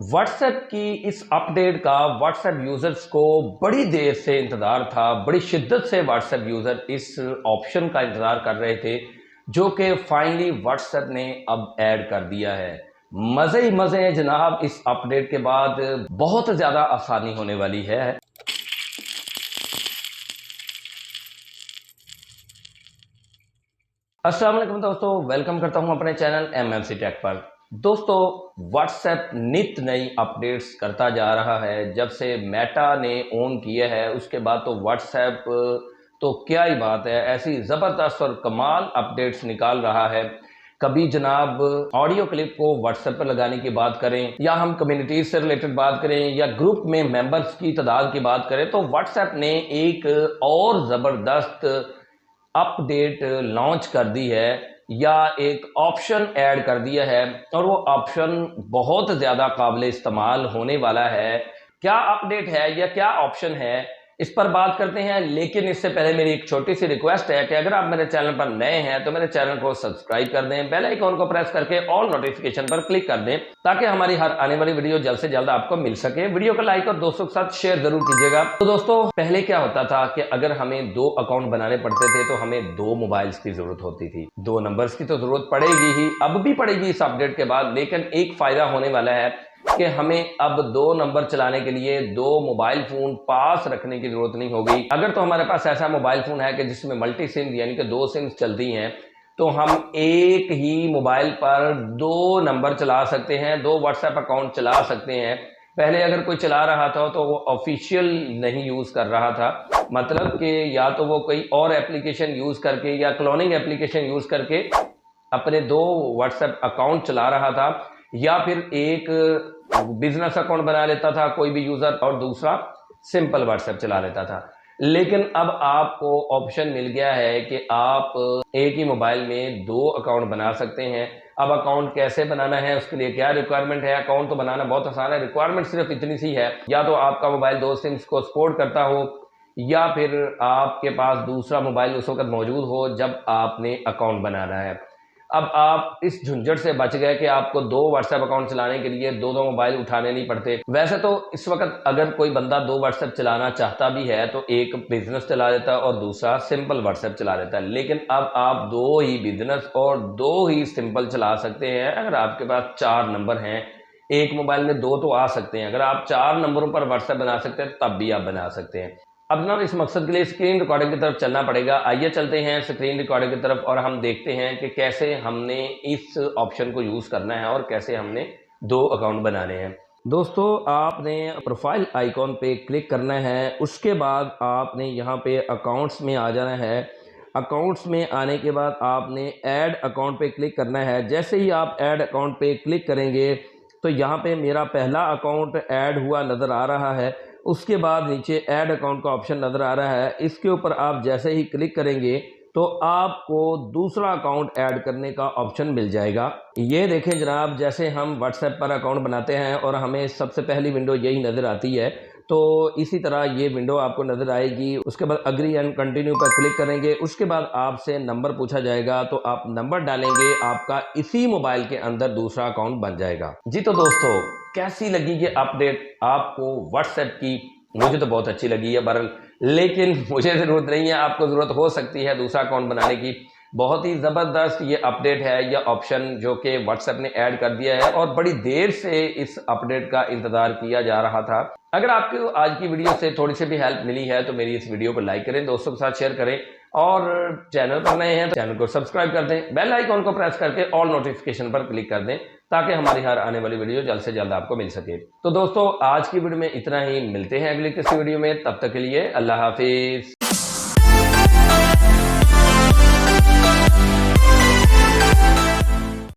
WhatsApp की इस update का व्हाट्सएप यूजर्स को बड़ी देर से इंतजार था। बड़ी शिद्दत से व्हाट्सएप यूजर इस ऑप्शन का इंतजार कर रहे थे जो कि फाइनली व्हाट्सएप ने अब ऐड कर दिया है। मजे ही मजे हैं जनाब। इस अपडेट के बाद बहुत ज्यादा आसानी होने वाली है। अस्सलाम वालेकुम दोस्तों, वेलकम करता हूं अपने चैनल एमएमसी टेक पर। दोस्तों, व्हाट्सएप नित नई अपडेट्स करता जा रहा है। जब से मेटा ने ऑन किया है उसके बाद तो व्हाट्सएप तो क्या ही बात है, ऐसी ज़बरदस्त और कमाल अपडेट्स निकाल रहा है। कभी जनाब ऑडियो क्लिप को व्हाट्सएप पर लगाने की बात करें, या हम कम्युनिटीज से रिलेटेड बात करें, या ग्रुप में मेंबर्स की तादाद की बात करें, तो व्हाट्सएप ने एक और ज़बरदस्त अपडेट लॉन्च कर दी है या एक ऑप्शन ऐड कर दिया है, और वो ऑप्शन बहुत ज़्यादा काबिल इस्तेमाल होने वाला है। क्या अपडेट है या क्या ऑप्शन है, इस पर बात करते हैं। लेकिन इससे पहले मेरी एक छोटी सी रिक्वेस्ट है कि अगर आप मेरे चैनल पर नए हैं तो मेरे चैनल को सब्सक्राइब कर दें, बेल आइकॉन को प्रेस करके ऑल नोटिफिकेशन पर क्लिक कर दें ताकि हमारी हर आने वाली वीडियो जल्द से जल्द आपको मिल सके। वीडियो को लाइक और दोस्तों के साथ शेयर जरूर कीजिएगा। तो दोस्तों, पहले क्या होता था कि अगर हमें दो अकाउंट बनाने पड़ते थे तो हमें दो मोबाइल्स की जरूरत होती थी। दो नंबर्स की तो जरूरत पड़ेगी ही, अब भी पड़ेगी इस अपडेट के बाद। लेकिन एक फायदा होने वाला है कि हमें अब दो नंबर चलाने के लिए दो मोबाइल फोन पास रखने की जरूरत नहीं होगी। अगर तो हमारे पास ऐसा मोबाइल फोन है कि जिसमें मल्टी सिम यानी कि दो सिम्स चलती हैं, तो हम एक ही मोबाइल पर दो नंबर चला सकते हैं, दो व्हाट्सएप अकाउंट चला सकते हैं। पहले अगर कोई चला रहा था तो वो ऑफिशियल नहीं यूज कर रहा था, मतलब कि या तो वो कोई और एप्लीकेशन यूज करके या क्लोनिंग एप्लीकेशन यूज करके अपने दो व्हाट्सएप अकाउंट चला रहा था, या फिर एक बिजनेस अकाउंट बना लेता था कोई भी यूजर और दूसरा सिंपल व्हाट्सएप चला लेता था। लेकिन अब आपको ऑप्शन मिल गया है कि आप एक ही मोबाइल में दो अकाउंट बना सकते हैं। अब अकाउंट कैसे बनाना है, उसके लिए क्या रिक्वायरमेंट है? अकाउंट तो बनाना बहुत आसान है, रिक्वायरमेंट सिर्फ इतनी सी है, या तो आपका मोबाइल दो सिम्स को सपोर्ट करता हो, या फिर आपके पास दूसरा मोबाइल उस वक्त मौजूद हो जब आपने अकाउंट बनाना है। अब आप इस झंझट से बच गए कि आपको दो व्हाट्सएप अकाउंट चलाने के लिए दो दो मोबाइल उठाने नहीं पड़ते। वैसे तो इस वक्त अगर कोई बंदा दो व्हाट्सएप चलाना चाहता भी है तो एक बिजनेस चला लेता है और दूसरा सिंपल व्हाट्सएप चला लेता है। लेकिन अब आप दो ही बिजनेस और दो ही सिंपल चला सकते हैं। अगर आपके पास चार नंबर हैं, एक मोबाइल में दो तो आ सकते हैं, अगर आप चार नंबरों पर व्हाट्सएप बना सकते हैं तब भी आप बना सकते हैं। अब ना इस मकसद के लिए स्क्रीन रिकॉर्डिंग की तरफ चलना पड़ेगा। आइए चलते हैं स्क्रीन रिकॉर्डिंग की तरफ और हम देखते हैं कि कैसे हमने इस ऑप्शन को यूज़ करना है और कैसे हमने दो अकाउंट बनाने हैं। दोस्तों, आपने प्रोफाइल आइकॉन पे क्लिक करना है, उसके बाद आपने यहाँ पे अकाउंट्स में आ जाना है। अकाउंट्स में आने के बाद आपने ऐड अकाउंट पे क्लिक करना है। जैसे ही आप ऐड अकाउंट पे क्लिक करेंगे तो यहाँ पे मेरा पहला अकाउंट ऐड हुआ नज़र आ रहा है। उसके बाद नीचे ऐड अकाउंट का ऑप्शन नज़र आ रहा है, इसके ऊपर आप जैसे ही क्लिक करेंगे तो आपको दूसरा अकाउंट ऐड करने का ऑप्शन मिल जाएगा। ये देखें जनाब, जैसे हम व्हाट्सएप पर अकाउंट बनाते हैं और हमें सबसे पहली विंडो यही नज़र आती है, तो इसी तरह ये विंडो आपको नज़र आएगी। उसके बाद अग्री एंड कंटिन्यू पर क्लिक करेंगे, उसके बाद आपसे नंबर पूछा जाएगा तो आप नंबर डालेंगे, आपका इसी मोबाइल के अंदर दूसरा अकाउंट बन जाएगा। जी तो दोस्तों, कैसी लगी ये अपडेट आपको व्हाट्सएप की? मुझे तो बहुत अच्छी लगी है बहरहाल, लेकिन मुझे ज़रूरत नहीं है, आपको ज़रूरत हो सकती है दूसरा अकाउंट बनाने की। बहुत ही ज़बरदस्त ये अपडेट है, यह ऑप्शन जो कि व्हाट्सएप ने ऐड कर दिया है और बड़ी देर से इस अपडेट का इंतज़ार किया जा रहा था। अगर आपको आज की वीडियो से थोड़ी सी भी हेल्प मिली है तो मेरी इस वीडियो को लाइक करें, दोस्तों के साथ शेयर करें, और चैनल पर नए हैं तो चैनल को सब्सक्राइब कर दें, बेल आइकॉन को प्रेस करके ऑल नोटिफिकेशन पर क्लिक कर दें ताकि हमारी हर आने वाली वीडियो जल्द से जल्द आपको मिल सके। तो दोस्तों, आज की वीडियो में इतना ही, मिलते हैं अगली किसी वीडियो में, तब तक के लिए अल्लाह हाफिज।